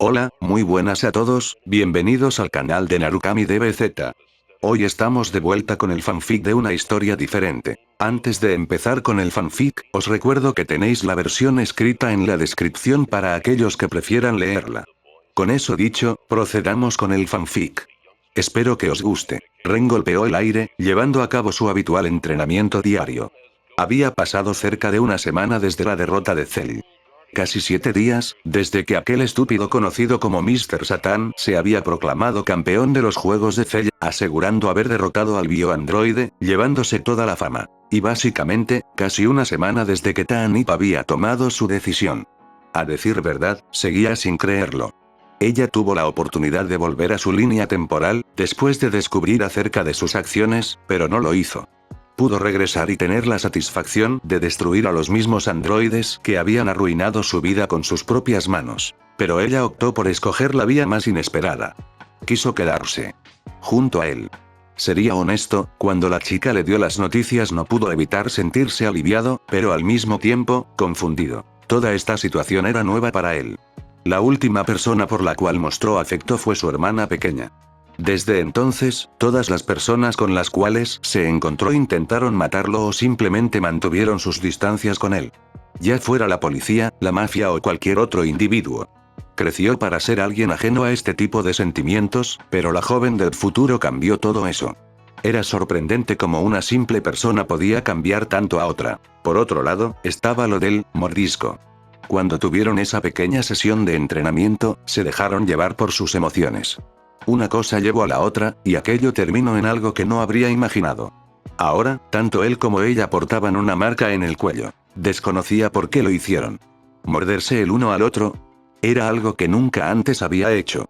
Hola, muy buenas a todos, bienvenidos al canal de Narukami DBZ. Hoy estamos de vuelta con el fanfic de una historia diferente. Antes de empezar con el fanfic, os recuerdo que tenéis la versión escrita en la descripción para aquellos que prefieran leerla. Con eso dicho, procedamos con el fanfic. Espero que os guste. Ren golpeó el aire, llevando a cabo su habitual entrenamiento diario. Había pasado cerca de una semana desde la derrota de Cell. Casi 7 días, desde que aquel estúpido conocido como Mr. Satan se había proclamado campeón de los juegos de Cell, asegurando haber derrotado al bioandroide, llevándose toda la fama. Y básicamente, casi una semana desde que Tanip había tomado su decisión. A decir verdad, seguía sin creerlo. Ella tuvo la oportunidad de volver a su línea temporal, después de descubrir acerca de sus acciones, pero no lo hizo. Pudo regresar y tener la satisfacción de destruir a los mismos androides que habían arruinado su vida con sus propias manos. Pero ella optó por escoger la vía más inesperada. Quiso quedarse junto a él. Sería honesto, cuando la chica le dio las noticias no pudo evitar sentirse aliviado, pero al mismo tiempo, confundido. Toda esta situación era nueva para él. La última persona por la cual mostró afecto fue su hermana pequeña. Desde entonces, todas las personas con las cuales se encontró intentaron matarlo o simplemente mantuvieron sus distancias con él. Ya fuera la policía, la mafia o cualquier otro individuo. Creció para ser alguien ajeno a este tipo de sentimientos, pero la joven del futuro cambió todo eso. Era sorprendente cómo una simple persona podía cambiar tanto a otra. Por otro lado, estaba lo del mordisco. Cuando tuvieron esa pequeña sesión de entrenamiento, se dejaron llevar por sus emociones. Una cosa llevó a la otra, y aquello terminó en algo que no habría imaginado. Ahora, tanto él como ella portaban una marca en el cuello. Desconocía por qué lo hicieron. Morderse el uno al otro era algo que nunca antes había hecho.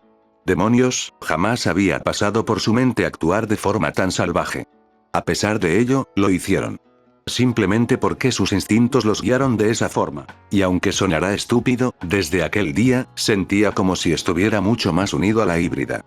Demonios, jamás había pasado por su mente actuar de forma tan salvaje. A pesar de ello, lo hicieron. Simplemente porque sus instintos los guiaron de esa forma. Y aunque sonará estúpido, desde aquel día, sentía como si estuviera mucho más unido a la híbrida.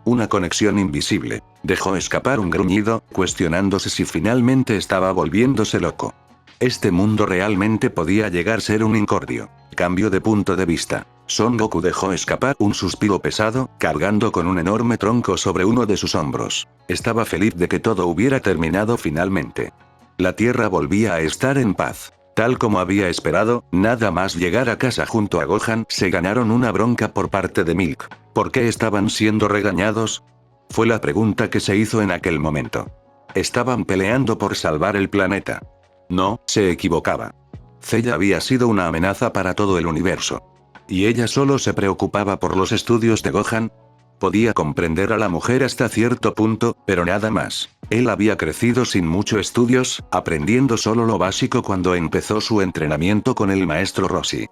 Una conexión invisible. Dejó escapar un gruñido, cuestionándose si finalmente estaba volviéndose loco. Este mundo realmente podía llegar a ser un incordio. Cambio de punto de vista. Son Goku dejó escapar un suspiro pesado, cargando con un enorme tronco sobre uno de sus hombros. Estaba feliz de que todo hubiera terminado finalmente. La Tierra volvía a estar en paz. Tal como había esperado, nada más llegar a casa junto a Gohan, se ganaron una bronca por parte de Milk. ¿Por qué estaban siendo regañados? Fue la pregunta que se hizo en aquel momento. Estaban peleando por salvar el planeta. No, se equivocaba. Cell había sido una amenaza para todo el universo. ¿Y ella solo se preocupaba por los estudios de Gohan? Podía comprender a la mujer hasta cierto punto, pero nada más. Él había crecido sin muchos estudios, aprendiendo solo lo básico cuando empezó su entrenamiento con el maestro Roshi.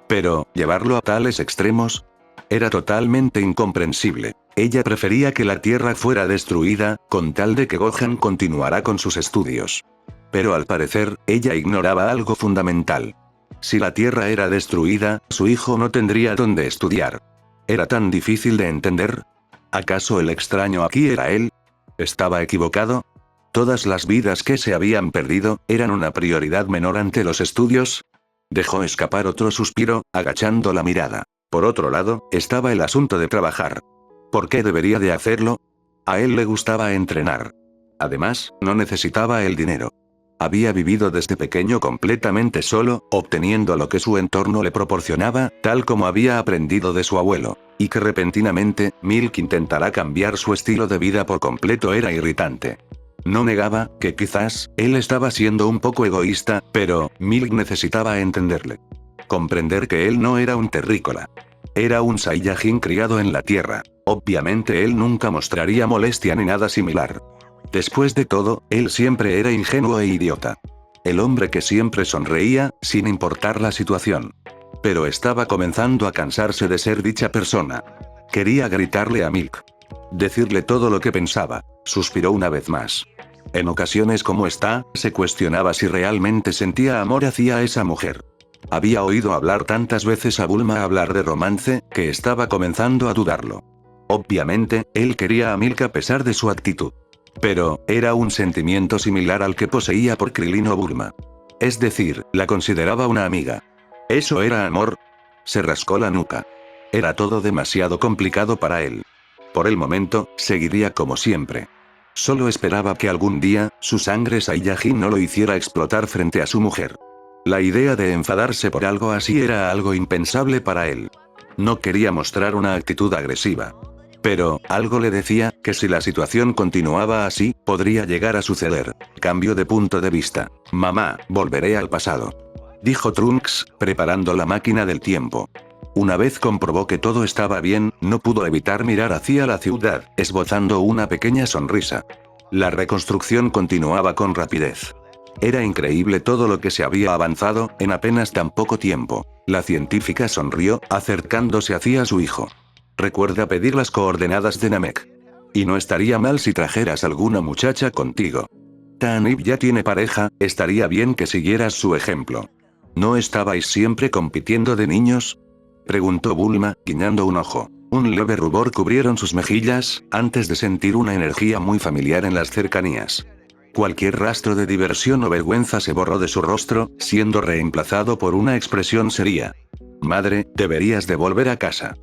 Pero, llevarlo a tales extremos era totalmente incomprensible. Ella prefería que la Tierra fuera destruida, con tal de que Gohan continuara con sus estudios. Pero al parecer, ella ignoraba algo fundamental. Si la Tierra era destruida, su hijo no tendría dónde estudiar. ¿Era tan difícil de entender? ¿Acaso el extraño aquí era él? ¿Estaba equivocado? ¿Todas las vidas que se habían perdido eran una prioridad menor ante los estudios? Dejó escapar otro suspiro, agachando la mirada. Por otro lado, estaba el asunto de trabajar. ¿Por qué debería de hacerlo? A él le gustaba entrenar. Además, no necesitaba el dinero. Había vivido desde pequeño completamente solo, obteniendo lo que su entorno le proporcionaba, tal como había aprendido de su abuelo. Y que repentinamente, Milk intentara cambiar su estilo de vida por completo era irritante. No negaba que quizás, él estaba siendo un poco egoísta, pero, Milk necesitaba entenderle. Comprender que él no era un terrícola. Era un Saiyajin criado en la Tierra. Obviamente él nunca mostraría molestia ni nada similar. Después de todo, él siempre era ingenuo e idiota. El hombre que siempre sonreía, sin importar la situación. Pero estaba comenzando a cansarse de ser dicha persona. Quería gritarle a Milk. Decirle todo lo que pensaba. Suspiró una vez más. En ocasiones como esta, se cuestionaba si realmente sentía amor hacia esa mujer. Había oído hablar tantas veces a Bulma hablar de romance, que estaba comenzando a dudarlo. Obviamente, él quería a Milk a pesar de su actitud. Pero, era un sentimiento similar al que poseía por Krillin o Bulma. Es decir, la consideraba una amiga. ¿Eso era amor? Se rascó la nuca. Era todo demasiado complicado para él. Por el momento, seguiría como siempre. Solo esperaba que algún día, su sangre Saiyajin no lo hiciera explotar frente a su mujer. La idea de enfadarse por algo así era algo impensable para él. No quería mostrar una actitud agresiva. Pero, algo le decía, que si la situación continuaba así, podría llegar a suceder. Cambio de punto de vista. Mamá, volveré al pasado. Dijo Trunks, preparando la máquina del tiempo. Una vez comprobó que todo estaba bien, no pudo evitar mirar hacia la ciudad, esbozando una pequeña sonrisa. La reconstrucción continuaba con rapidez. Era increíble todo lo que se había avanzado, en apenas tan poco tiempo. La científica sonrió, acercándose hacia su hijo. Recuerda pedir las coordenadas de Namek. Y no estaría mal si trajeras alguna muchacha contigo. Tanib ya tiene pareja, estaría bien que siguieras su ejemplo. ¿No estabais siempre compitiendo de niños? Preguntó Bulma, guiñando un ojo. Un leve rubor cubrieron sus mejillas, antes de sentir una energía muy familiar en las cercanías. Cualquier rastro de diversión o vergüenza se borró de su rostro, siendo reemplazado por una expresión seria. Madre, deberías de volver a casa.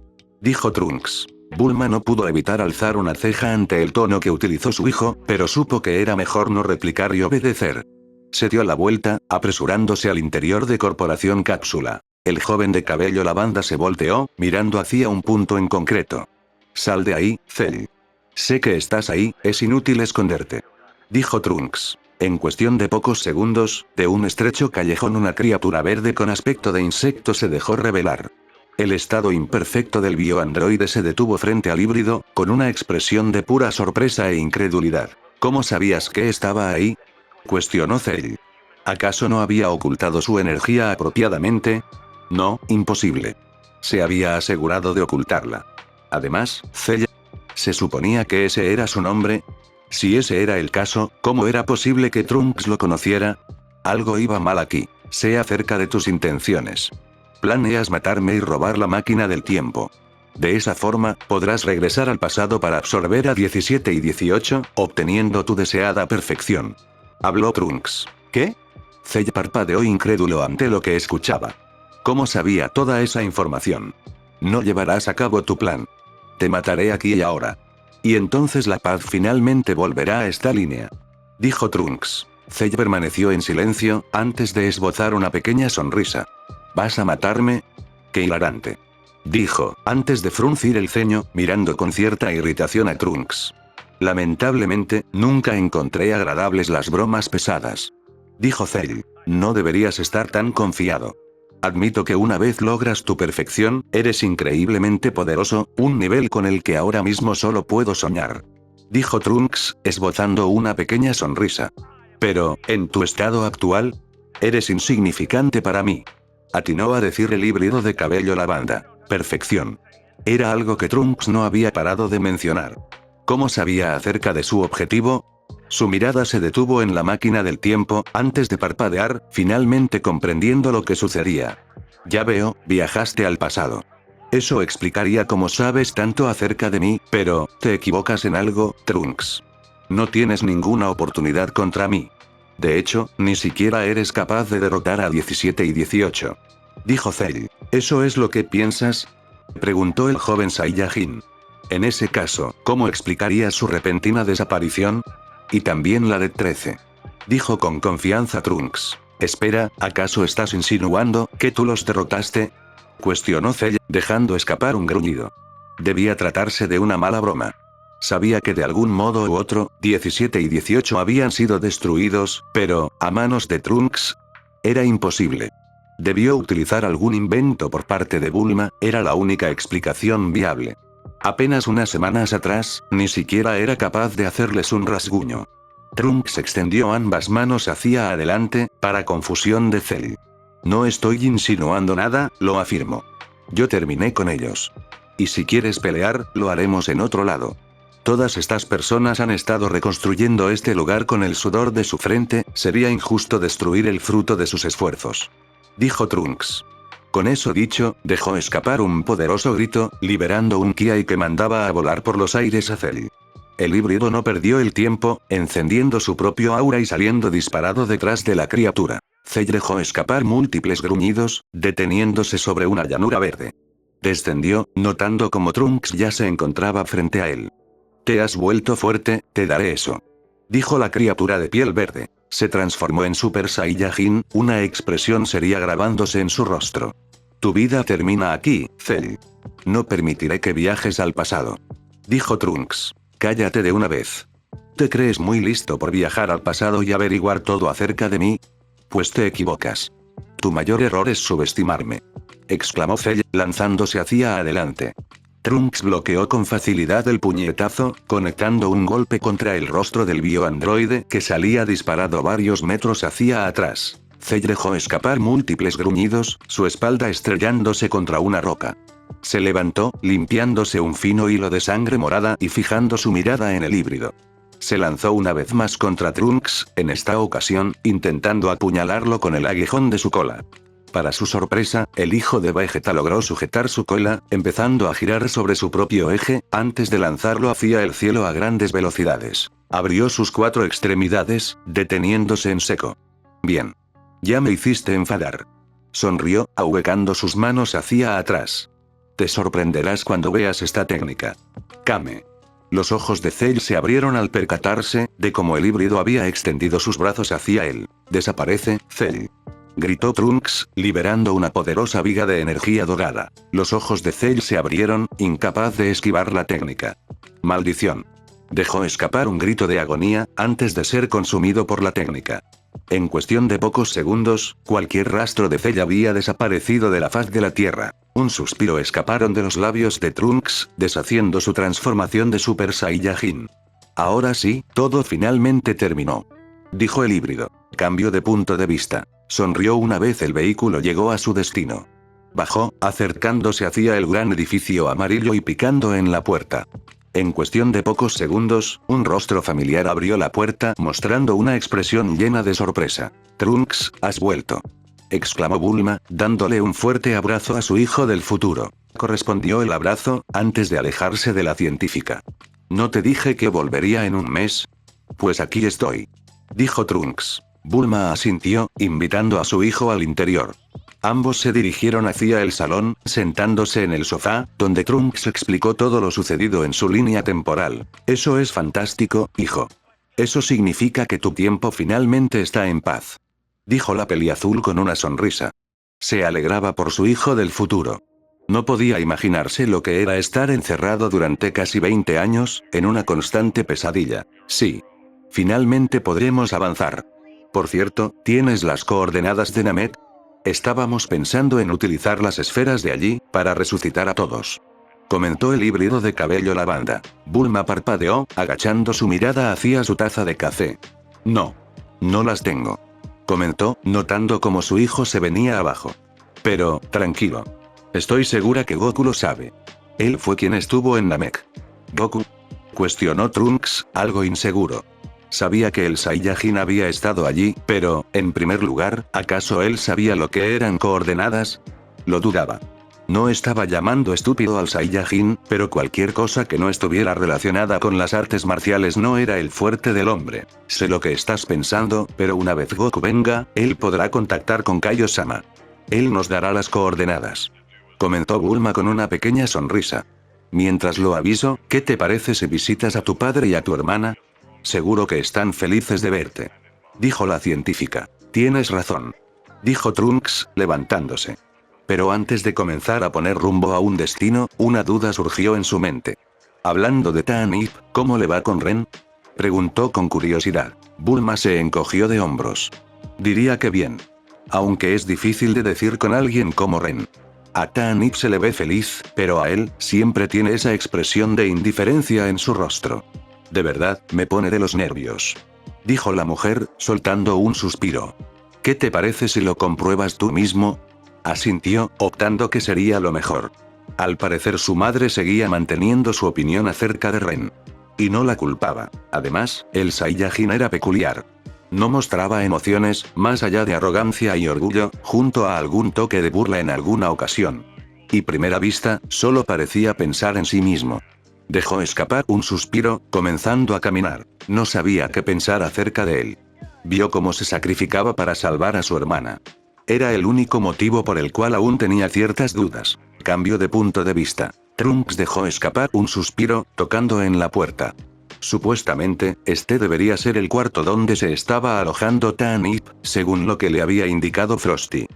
Dijo Trunks. Bulma no pudo evitar alzar una ceja ante el tono que utilizó su hijo, pero supo que era mejor no replicar y obedecer. Se dio la vuelta, apresurándose al interior de Corporación Cápsula. El joven de cabello lavanda se volteó, mirando hacia un punto en concreto. Sal de ahí, Cell. Sé que estás ahí, es inútil esconderte. Dijo Trunks. En cuestión de pocos segundos, de un estrecho callejón una criatura verde con aspecto de insecto se dejó revelar. El estado imperfecto del bioandroide se detuvo frente al híbrido, con una expresión de pura sorpresa e incredulidad. ¿Cómo sabías que estaba ahí? Cuestionó Cell. ¿Acaso no había ocultado su energía apropiadamente? No, imposible. Se había asegurado de ocultarla. Además, Cell... ¿Se suponía que ese era su nombre? Si ese era el caso, ¿cómo era posible que Trunks lo conociera? Algo iba mal aquí. Sé acerca de tus intenciones. Planeas matarme y robar la máquina del tiempo. De esa forma, podrás regresar al pasado para absorber a 17 y 18, obteniendo tu deseada perfección. Habló Trunks. ¿Qué? Cell parpadeó incrédulo ante lo que escuchaba. ¿Cómo sabía toda esa información? No llevarás a cabo tu plan. Te mataré aquí y ahora. Y entonces la paz finalmente volverá a esta línea. Dijo Trunks. Cell permaneció en silencio, antes de esbozar una pequeña sonrisa. ¿Vas a matarme? ¡Qué hilarante! Dijo, antes de fruncir el ceño, mirando con cierta irritación a Trunks. Lamentablemente, nunca encontré agradables las bromas pesadas. Dijo Cell. No deberías estar tan confiado. Admito que una vez logras tu perfección, eres increíblemente poderoso, un nivel con el que ahora mismo solo puedo soñar. Dijo Trunks, esbozando una pequeña sonrisa. Pero, en tu estado actual, eres insignificante para mí. Atinó a decir el híbrido de cabello lavanda. Perfección. Era algo que Trunks no había parado de mencionar. ¿Cómo sabía acerca de su objetivo? Su mirada se detuvo en la máquina del tiempo, antes de parpadear, finalmente comprendiendo lo que sucedía. Ya veo, viajaste al pasado. Eso explicaría cómo sabes tanto acerca de mí, pero, te equivocas en algo, Trunks. No tienes ninguna oportunidad contra mí. De hecho, ni siquiera eres capaz de derrotar a 17 y 18. Dijo Cell. ¿Eso es lo que piensas? Preguntó el joven Saiyajin. En ese caso, ¿cómo explicarías su repentina desaparición? Y también la de 13. Dijo con confianza Trunks. Espera, ¿acaso estás insinuando que tú los derrotaste? Cuestionó Cell, dejando escapar un gruñido. Debía tratarse de una mala broma. Sabía que de algún modo u otro, 17 y 18 habían sido destruidos, pero, a manos de Trunks, era imposible. Debió utilizar algún invento por parte de Bulma, era la única explicación viable. Apenas unas semanas atrás, ni siquiera era capaz de hacerles un rasguño. Trunks extendió ambas manos hacia adelante, para confusión de Cell. No estoy insinuando nada, lo afirmo. Yo terminé con ellos. Y si quieres pelear, lo haremos en otro lado. Todas estas personas han estado reconstruyendo este lugar con el sudor de su frente, sería injusto destruir el fruto de sus esfuerzos. Dijo Trunks. Con eso dicho, dejó escapar un poderoso grito, liberando un Kiai que mandaba a volar por los aires a Cell. El híbrido no perdió el tiempo, encendiendo su propio aura y saliendo disparado detrás de la criatura. Cell dejó escapar múltiples gruñidos, deteniéndose sobre una llanura verde. Descendió, notando como Trunks ya se encontraba frente a él. Te has vuelto fuerte, te daré eso. Dijo la criatura de piel verde. Se transformó en Super Saiyajin, una expresión seria grabándose en su rostro. Tu vida termina aquí, Cell. No permitiré que viajes al pasado. Dijo Trunks. Cállate de una vez. ¿Te crees muy listo por viajar al pasado y averiguar todo acerca de mí? Pues te equivocas. Tu mayor error es subestimarme. Exclamó Cell, lanzándose hacia adelante. Trunks bloqueó con facilidad el puñetazo, conectando un golpe contra el rostro del bioandroide que salía disparado varios metros hacia atrás. Cell dejó escapar múltiples gruñidos, su espalda estrellándose contra una roca. Se levantó, limpiándose un fino hilo de sangre morada y fijando su mirada en el híbrido. Se lanzó una vez más contra Trunks, en esta ocasión, intentando apuñalarlo con el aguijón de su cola. Para su sorpresa, el hijo de Vegeta logró sujetar su cola, empezando a girar sobre su propio eje, antes de lanzarlo hacia el cielo a grandes velocidades. Abrió sus 4 extremidades, deteniéndose en seco. Bien. Ya me hiciste enfadar. Sonrió, ahuecando sus manos hacia atrás. Te sorprenderás cuando veas esta técnica. Kame. Los ojos de Cell se abrieron al percatarse de cómo el híbrido había extendido sus brazos hacia él. Desaparece, Cell. Gritó Trunks, liberando una poderosa viga de energía dorada. Los ojos de Cell se abrieron, incapaz de esquivar la técnica. Maldición. Dejó escapar un grito de agonía, antes de ser consumido por la técnica. En cuestión de pocos segundos, cualquier rastro de Cell había desaparecido de la faz de la tierra. Un suspiro escaparon de los labios de Trunks, deshaciendo su transformación de Super Saiyajin. Ahora sí, todo finalmente terminó. Dijo el híbrido. Cambio de punto de vista. Sonrió una vez el vehículo llegó a su destino. Bajó, acercándose hacia el gran edificio amarillo y picando en la puerta. En cuestión de pocos segundos, un rostro familiar abrió la puerta mostrando una expresión llena de sorpresa. Trunks, has vuelto. Exclamó Bulma, dándole un fuerte abrazo a su hijo del futuro. Correspondió el abrazo, antes de alejarse de la científica. ¿No te dije que volvería en un mes? Pues aquí estoy. Dijo Trunks. Bulma asintió, invitando a su hijo al interior. Ambos se dirigieron hacia el salón, sentándose en el sofá, donde Trunks explicó todo lo sucedido en su línea temporal. Eso es fantástico, hijo. Eso significa que tu tiempo finalmente está en paz. Dijo la peliazul con una sonrisa. Se alegraba por su hijo del futuro. No podía imaginarse lo que era estar encerrado durante casi 20 años, en una constante pesadilla. Sí. Finalmente podremos avanzar. Por cierto, ¿tienes las coordenadas de Namek? Estábamos pensando en utilizar las esferas de allí, para resucitar a todos. Comentó el híbrido de cabello lavanda. Bulma parpadeó, agachando su mirada hacia su taza de café. No. No las tengo. Comentó, notando cómo su hijo se venía abajo. Pero, tranquilo. Estoy segura que Goku lo sabe. Él fue quien estuvo en Namek. ¿Goku? Cuestionó Trunks, algo inseguro. Sabía que el Saiyajin había estado allí, pero, en primer lugar, ¿acaso él sabía lo que eran coordenadas? Lo dudaba. No estaba llamando estúpido al Saiyajin, pero cualquier cosa que no estuviera relacionada con las artes marciales no era el fuerte del hombre. Sé lo que estás pensando, pero una vez Goku venga, él podrá contactar con Kaio-sama. Él nos dará las coordenadas. Comentó Bulma con una pequeña sonrisa. Mientras lo aviso, ¿qué te parece si visitas a tu padre y a tu hermana? Seguro que están felices de verte. Dijo la científica. Tienes razón. Dijo Trunks, levantándose. Pero antes de comenzar a poner rumbo a un destino, una duda surgió en su mente. Hablando de Tanip, ¿cómo le va con Ren? Preguntó con curiosidad. Bulma se encogió de hombros. Diría que bien. Aunque es difícil de decir con alguien como Ren. A Tanip se le ve feliz, pero a él, siempre tiene esa expresión de indiferencia en su rostro. De verdad, me pone de los nervios. Dijo la mujer, soltando un suspiro. ¿Qué te parece si lo compruebas tú mismo? Asintió, optando que sería lo mejor. Al parecer su madre seguía manteniendo su opinión acerca de Ren. Y no la culpaba. Además, el Saiyajin era peculiar. No mostraba emociones, más allá de arrogancia y orgullo, junto a algún toque de burla en alguna ocasión. Y primera vista, solo parecía pensar en sí mismo. Dejó escapar un suspiro, comenzando a caminar. No sabía qué pensar acerca de él. Vio cómo se sacrificaba para salvar a su hermana. Era el único motivo por el cual aún tenía ciertas dudas. Cambio de punto de vista. Trunks dejó escapar un suspiro, tocando en la puerta. Supuestamente, este debería ser el cuarto donde se estaba alojando Tan-Ip, según lo que le había indicado Frosty.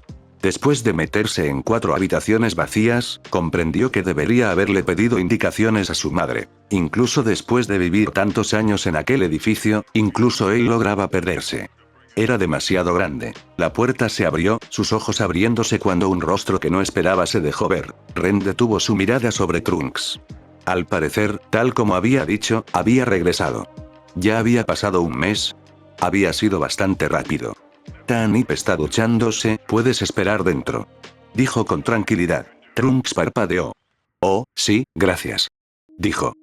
Después de meterse en 4 habitaciones vacías, comprendió que debería haberle pedido indicaciones a su madre. Incluso después de vivir tantos años en aquel edificio, incluso él lograba perderse. Era demasiado grande. La puerta se abrió, sus ojos abriéndose cuando un rostro que no esperaba se dejó ver. Ren detuvo su mirada sobre Trunks. Al parecer, tal como había dicho, había regresado. Ya había pasado un mes. Había sido bastante rápido. Tan-Ip está duchándose, puedes esperar dentro. Dijo con tranquilidad. Trunks parpadeó. Oh, sí, gracias. Dijo.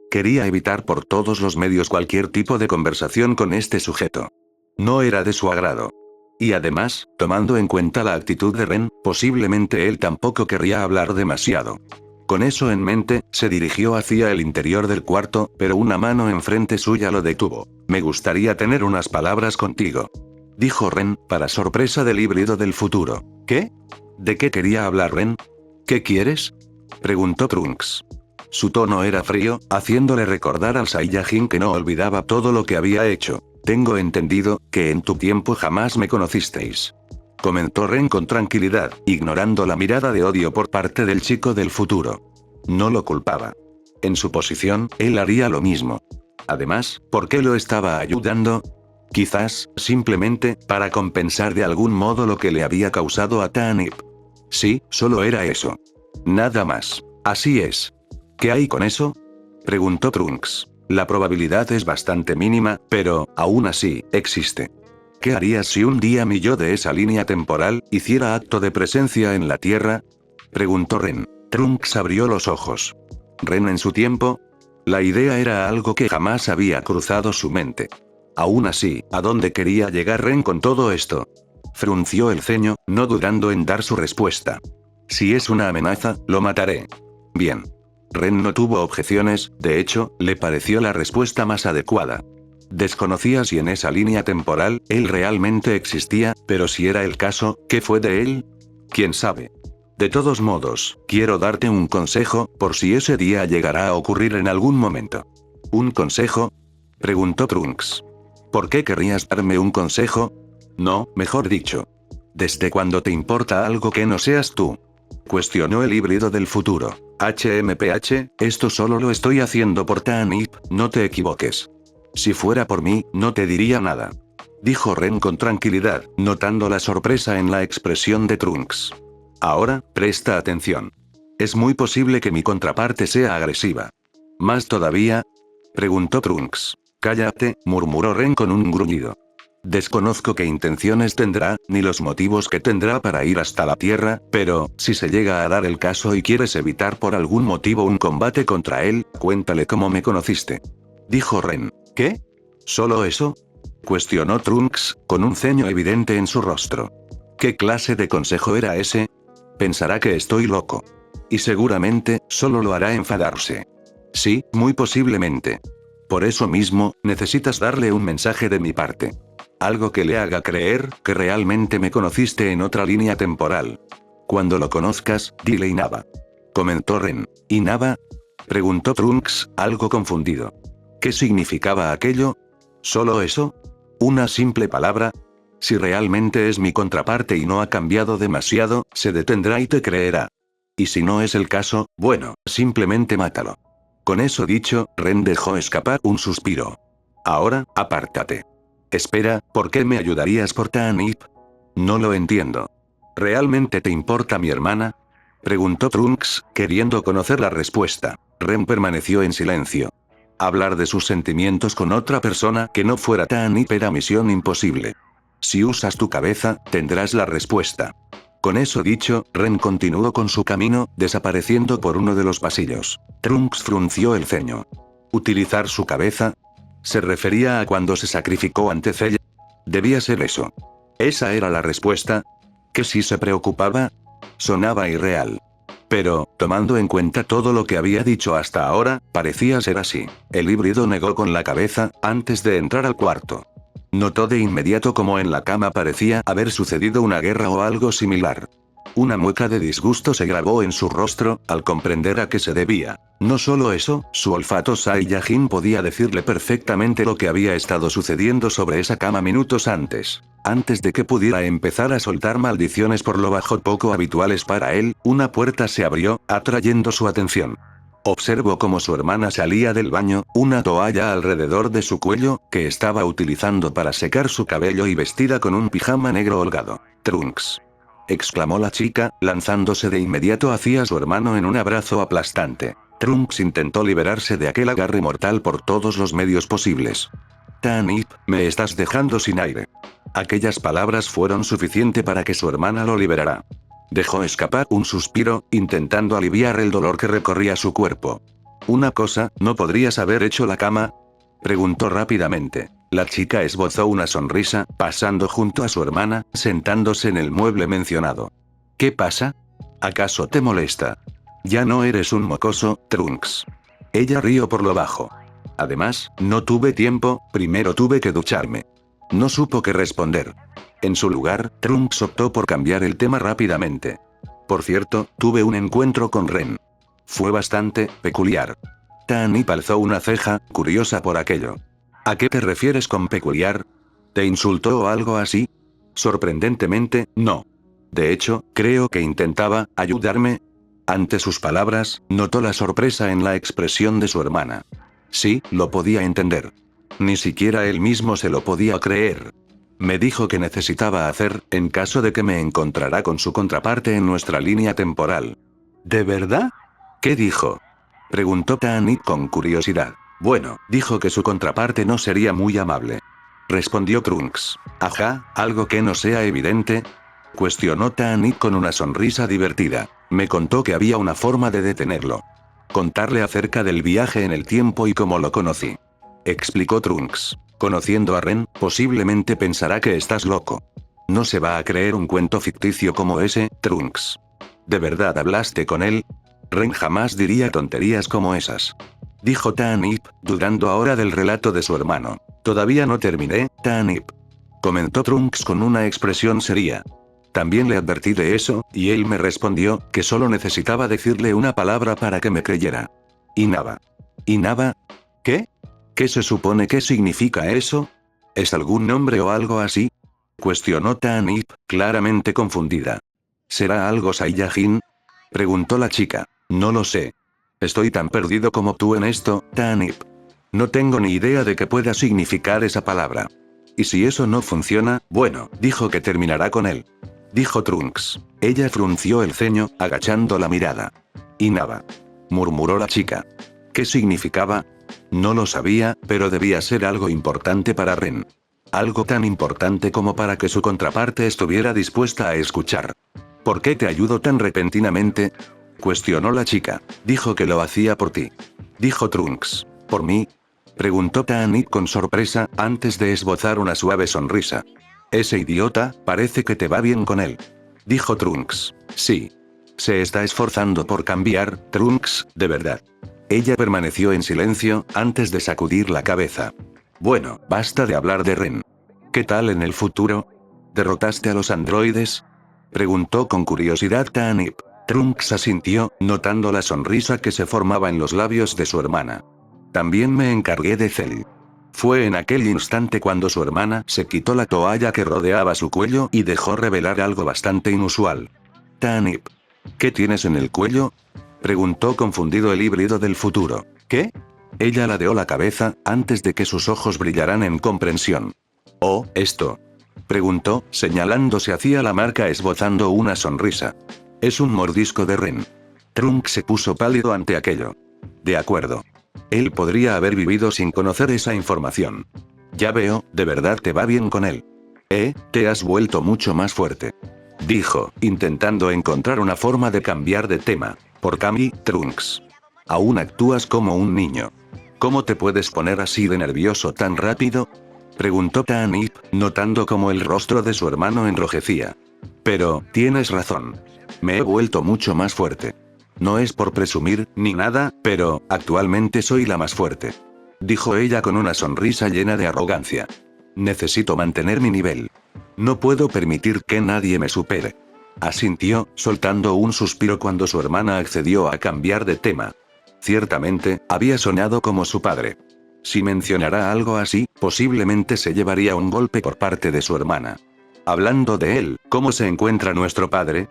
Quería evitar por todos los medios cualquier tipo de conversación con este sujeto. No era de su agrado. Y además, tomando en cuenta la actitud de Ren, posiblemente él tampoco querría hablar demasiado. Con eso en mente, se dirigió hacia el interior del cuarto, pero una mano enfrente suya lo detuvo. Me gustaría tener unas palabras contigo. Dijo Ren, para sorpresa del híbrido del futuro. ¿Qué? ¿De qué quería hablar Ren? ¿Qué quieres? Preguntó Trunks. Su tono era frío, haciéndole recordar al Saiyajin que no olvidaba todo lo que había hecho. Tengo entendido, que en tu tiempo jamás me conocisteis. Comentó Ren con tranquilidad, ignorando la mirada de odio por parte del chico del futuro. No lo culpaba. En su posición, él haría lo mismo. Además, ¿por qué lo estaba ayudando? Quizás, simplemente, para compensar de algún modo lo que le había causado a Tan-Ip. Sí, solo era eso. Nada más. Así es. ¿Qué hay con eso? Preguntó Trunks. La probabilidad es bastante mínima, pero, aún así, existe. ¿Qué harías si un día mi yo de esa línea temporal hiciera acto de presencia en la Tierra? Preguntó Ren. Trunks abrió los ojos. ¿Ren en su tiempo? La idea era algo que jamás había cruzado su mente. Aún así, ¿a dónde quería llegar Ren con todo esto? Frunció el ceño, no dudando en dar su respuesta. Si es una amenaza, lo mataré. Bien. Ren no tuvo objeciones, de hecho, le pareció la respuesta más adecuada. Desconocía si en esa línea temporal, él realmente existía, pero si era el caso, ¿qué fue de él? ¿Quién sabe? De todos modos, quiero darte un consejo, por si ese día llegará a ocurrir en algún momento. ¿Un consejo? Preguntó Trunks. ¿Por qué querrías darme un consejo? No, mejor dicho. ¿Desde cuándo te importa algo que no seas tú? Cuestionó el híbrido del futuro. HMPH, esto solo lo estoy haciendo por Tan-Ip, no te equivoques. Si fuera por mí, no te diría nada. Dijo Ren con tranquilidad, notando la sorpresa en la expresión de Trunks. Ahora, presta atención. Es muy posible que mi contraparte sea agresiva. ¿Más todavía? Preguntó Trunks. Cállate, murmuró Ren con un gruñido. Desconozco qué intenciones tendrá, ni los motivos que tendrá para ir hasta la Tierra, pero, si se llega a dar el caso y quieres evitar por algún motivo un combate contra él, cuéntale cómo me conociste. Dijo Ren. ¿Qué? ¿Solo eso? Cuestionó Trunks, con un ceño evidente en su rostro. ¿Qué clase de consejo era ese? Pensará que estoy loco. Y seguramente, solo lo hará enfadarse. Sí, muy posiblemente. Por eso mismo, necesitas darle un mensaje de mi parte. Algo que le haga creer que realmente me conociste en otra línea temporal. Cuando lo conozcas, dile Inaba. Comentó Ren. ¿Inaba? Preguntó Trunks, algo confundido. ¿Qué significaba aquello? ¿Solo eso? ¿Una simple palabra? Si realmente es mi contraparte y no ha cambiado demasiado, se detendrá y te creerá. Y si no es el caso, bueno, simplemente mátalo. Con eso dicho, Ren dejó escapar un suspiro. Ahora, apártate. Espera, ¿por qué me ayudarías por Tan-Ip? No lo entiendo. ¿Realmente te importa mi hermana? Preguntó Trunks, queriendo conocer la respuesta. Ren permaneció en silencio. Hablar de sus sentimientos con otra persona que no fuera Tan-Ip era misión imposible. Si usas tu cabeza, tendrás la respuesta. Con eso dicho, Ren continuó con su camino, desapareciendo por uno de los pasillos. Trunks frunció el ceño. ¿Utilizar su cabeza? ¿Se refería a cuando se sacrificó ante Cell? Debía ser eso. ¿Esa era la respuesta? ¿Que sí se preocupaba? Sonaba irreal. Pero, tomando en cuenta todo lo que había dicho hasta ahora, parecía ser así. El híbrido negó con la cabeza, antes de entrar al cuarto. Notó de inmediato como en la cama parecía haber sucedido una guerra o algo similar. Una mueca de disgusto se grabó en su rostro, al comprender a qué se debía. No solo eso, su olfato Saiyajin podía decirle perfectamente lo que había estado sucediendo sobre esa cama minutos antes. Antes de que pudiera empezar a soltar maldiciones por lo bajo poco habituales para él, una puerta se abrió, atrayendo su atención. Observó cómo su hermana salía del baño, una toalla alrededor de su cuello, que estaba utilizando para secar su cabello y vestida con un pijama negro holgado. «Trunks», exclamó la chica, lanzándose de inmediato hacia su hermano en un abrazo aplastante. Trunks intentó liberarse de aquel agarre mortal por todos los medios posibles. «Tanip, me estás dejando sin aire». Aquellas palabras fueron suficiente para que su hermana lo liberara. Dejó escapar un suspiro, intentando aliviar el dolor que recorría su cuerpo. «Una cosa, ¿no podrías haber hecho la cama?», preguntó rápidamente. La chica esbozó una sonrisa, pasando junto a su hermana, sentándose en el mueble mencionado. «¿Qué pasa? ¿Acaso te molesta? Ya no eres un mocoso, Trunks». Ella rió por lo bajo. «Además, no tuve tiempo, primero tuve que ducharme». No supo qué responder. En su lugar, Trunks optó por cambiar el tema rápidamente. «Por cierto, tuve un encuentro con Ren. Fue bastante peculiar». Tanip alzó una ceja, curiosa por aquello. «¿A qué te refieres con peculiar? ¿Te insultó o algo así?». Sorprendentemente, no. De hecho, creo que intentaba ayudarme. Ante sus palabras, notó la sorpresa en la expresión de su hermana. Sí, lo podía entender. Ni siquiera él mismo se lo podía creer. Me dijo que necesitaba hacer, en caso de que me encontrara con su contraparte en nuestra línea temporal. ¿De verdad? ¿Qué dijo?, preguntó Tanip con curiosidad. Bueno, dijo que su contraparte no sería muy amable. Respondió Trunks. Ajá, ¿algo que no sea evidente?, cuestionó Tanip con una sonrisa divertida. Me contó que había una forma de detenerlo. Contarle acerca del viaje en el tiempo y cómo lo conocí, explicó Trunks. Conociendo a Ren, posiblemente pensará que estás loco. No se va a creer un cuento ficticio como ese, Trunks. ¿De verdad hablaste con él? Ren jamás diría tonterías como esas, dijo Tanip, dudando ahora del relato de su hermano. Todavía no terminé, Tanip, comentó Trunks con una expresión seria. También le advertí de eso, y él me respondió que solo necesitaba decirle una palabra para que me creyera. Inaba. ¿Inaba? ¿Qué? ¿Qué se supone que significa eso? ¿Es algún nombre o algo así?, cuestionó Tanip, claramente confundida. ¿Será algo Saiyajin?, preguntó la chica. No lo sé. Estoy tan perdido como tú en esto, Tanip. No tengo ni idea de qué pueda significar esa palabra. Y si eso no funciona, bueno, dijo que terminará con él, dijo Trunks. Ella frunció el ceño, agachando la mirada. Inaba, murmuró la chica. ¿Qué significaba? No lo sabía, pero debía ser algo importante para Ren. Algo tan importante como para que su contraparte estuviera dispuesta a escuchar. ¿Por qué te ayudó tan repentinamente?, cuestionó la chica. Dijo que lo hacía por ti, dijo Trunks. ¿Por mí?, preguntó Tanip con sorpresa, antes de esbozar una suave sonrisa. Ese idiota, parece que te va bien con él, dijo Trunks. Sí. Se está esforzando por cambiar, Trunks, de verdad. Ella permaneció en silencio, antes de sacudir la cabeza. Bueno, basta de hablar de Ren. ¿Qué tal en el futuro? ¿Derrotaste a los androides?, preguntó con curiosidad Tanip. Trunks asintió, notando la sonrisa que se formaba en los labios de su hermana. También me encargué de Cell. Fue en aquel instante cuando su hermana se quitó la toalla que rodeaba su cuello y dejó revelar algo bastante inusual. Tanip. ¿Qué tienes en el cuello?, preguntó confundido el híbrido del futuro. ¿Qué? Ella ladeó la cabeza, antes de que sus ojos brillaran en comprensión. Oh, esto, preguntó, señalándose hacia la marca esbozando una sonrisa. Es un mordisco de Ren. Trunks se puso pálido ante aquello. De acuerdo. Él podría haber vivido sin conocer esa información. Ya veo, de verdad te va bien con él. Te has vuelto mucho más fuerte, dijo, intentando encontrar una forma de cambiar de tema. Por Kami, Trunks. Aún actúas como un niño. ¿Cómo te puedes poner así de nervioso tan rápido?, preguntó Tanip, notando cómo el rostro de su hermano enrojecía. Pero, tienes razón. Me he vuelto mucho más fuerte. No es por presumir, ni nada, pero, actualmente soy la más fuerte, dijo ella con una sonrisa llena de arrogancia. Necesito mantener mi nivel. No puedo permitir que nadie me supere. Asintió, soltando un suspiro cuando su hermana accedió a cambiar de tema. Ciertamente, había sonado como su padre. Si mencionara algo así, posiblemente se llevaría un golpe por parte de su hermana. Hablando de él, ¿cómo se encuentra nuestro padre?,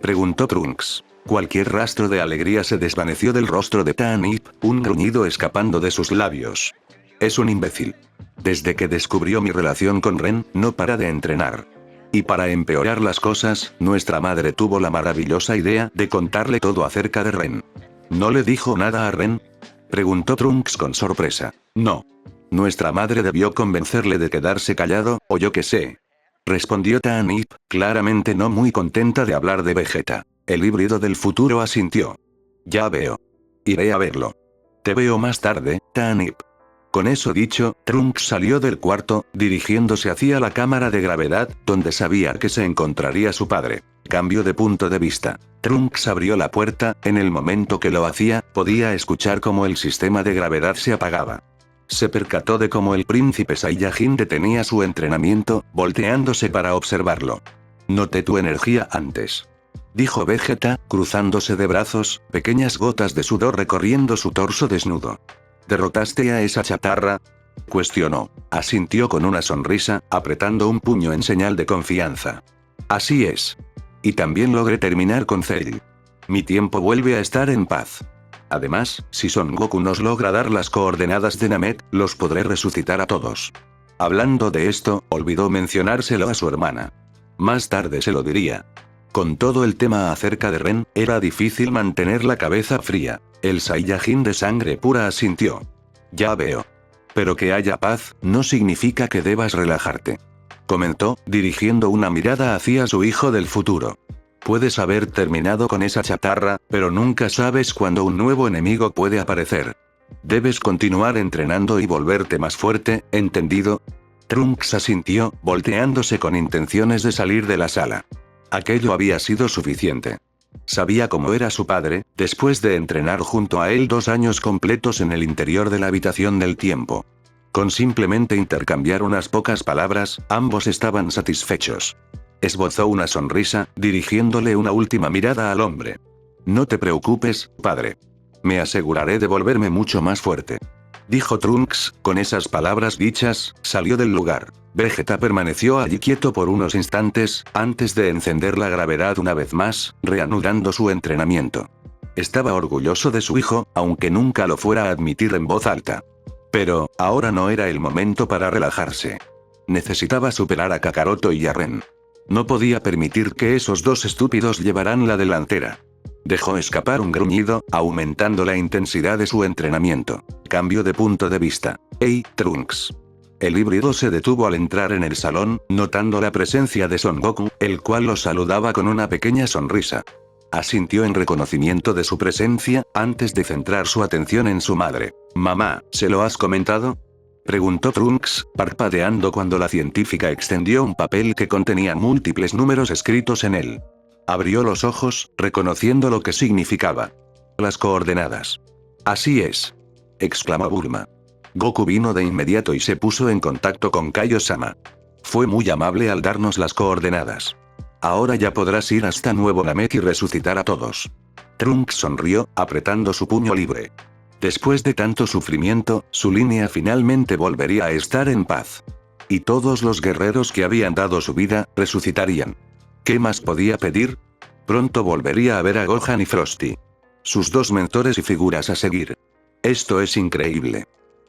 preguntó Trunks. Cualquier rastro de alegría se desvaneció del rostro de Tanip, un gruñido escapando de sus labios. Es un imbécil. Desde que descubrió mi relación con Ren, no para de entrenar. Y para empeorar las cosas, nuestra madre tuvo la maravillosa idea de contarle todo acerca de Ren. ¿No le dijo nada a Ren?, preguntó Trunks con sorpresa. No. Nuestra madre debió convencerle de quedarse callado, o yo qué sé, respondió Tanip, claramente no muy contenta de hablar de Vegeta. El híbrido del futuro asintió. Ya veo. Iré a verlo. Te veo más tarde, Tanip. Con eso dicho, Trunks salió del cuarto, dirigiéndose hacia la cámara de gravedad, donde sabía que se encontraría su padre. Cambio de punto de vista. Trunks abrió la puerta, en el momento que lo hacía, podía escuchar cómo el sistema de gravedad se apagaba. Se percató de cómo el príncipe Saiyajin detenía su entrenamiento, volteándose para observarlo. Noté tu energía antes, dijo Vegeta, cruzándose de brazos, pequeñas gotas de sudor recorriendo su torso desnudo. ¿Derrotaste a esa chatarra?, cuestionó. Asintió con una sonrisa, apretando un puño en señal de confianza. Así es. Y también logré terminar con Cell. Mi tiempo vuelve a estar en paz. Además, si Son Goku nos logra dar las coordenadas de Namek, los podré resucitar a todos. Hablando de esto, olvidó mencionárselo a su hermana. Más tarde se lo diría. Con todo el tema acerca de Ren, era difícil mantener la cabeza fría. El Saiyajin de sangre pura asintió. Ya veo. Pero que haya paz, no significa que debas relajarte, comentó, dirigiendo una mirada hacia su hijo del futuro. Puedes haber terminado con esa chatarra, pero nunca sabes cuándo un nuevo enemigo puede aparecer. Debes continuar entrenando y volverte más fuerte, ¿entendido? Trunks asintió, volteándose con intenciones de salir de la sala. Aquello había sido suficiente. Sabía cómo era su padre, después de entrenar junto a él 2 años completos en el interior de la habitación del tiempo. Con simplemente intercambiar unas pocas palabras, ambos estaban satisfechos. Esbozó una sonrisa, dirigiéndole una última mirada al hombre. No te preocupes, padre. Me aseguraré de volverme mucho más fuerte, dijo Trunks. Con esas palabras dichas, salió del lugar. Vegeta permaneció allí quieto por unos instantes, antes de encender la gravedad una vez más, reanudando su entrenamiento. Estaba orgulloso de su hijo, aunque nunca lo fuera a admitir en voz alta. Pero, ahora no era el momento para relajarse. Necesitaba superar a Kakaroto y a Ren. No podía permitir que esos dos estúpidos llevaran la delantera. Dejó escapar un gruñido, aumentando la intensidad de su entrenamiento. Cambio de punto de vista. Hey, Trunks. El híbrido se detuvo al entrar en el salón, notando la presencia de Son Goku, el cual lo saludaba con una pequeña sonrisa. Asintió en reconocimiento de su presencia, antes de centrar su atención en su madre. Mamá, ¿se lo has comentado?, preguntó Trunks, parpadeando cuando la científica extendió un papel que contenía múltiples números escritos en él. Abrió los ojos, reconociendo lo que significaba. Las coordenadas. Así es, exclamó Bulma. Goku vino de inmediato y se puso en contacto con Kaio-sama. Fue muy amable al darnos las coordenadas. Ahora ya podrás ir hasta Nuevo Namek y resucitar a todos. Trunks sonrió, apretando su puño libre. Después de tanto sufrimiento, su línea finalmente volvería a estar en paz. Y todos los guerreros que habían dado su vida, resucitarían. ¿Qué más podía pedir? Pronto volvería a ver a Gohan y Frosty, sus dos mentores y figuras a seguir. Esto es increíble.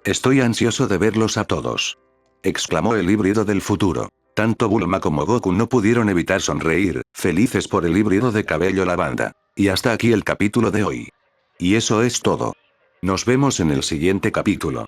Estoy ansioso de verlos a todos, exclamó el híbrido del futuro. Tanto Bulma como Goku no pudieron evitar sonreír, felices por el híbrido de cabello lavanda. Y hasta aquí el capítulo de hoy. Y eso es todo. Nos vemos en el siguiente capítulo.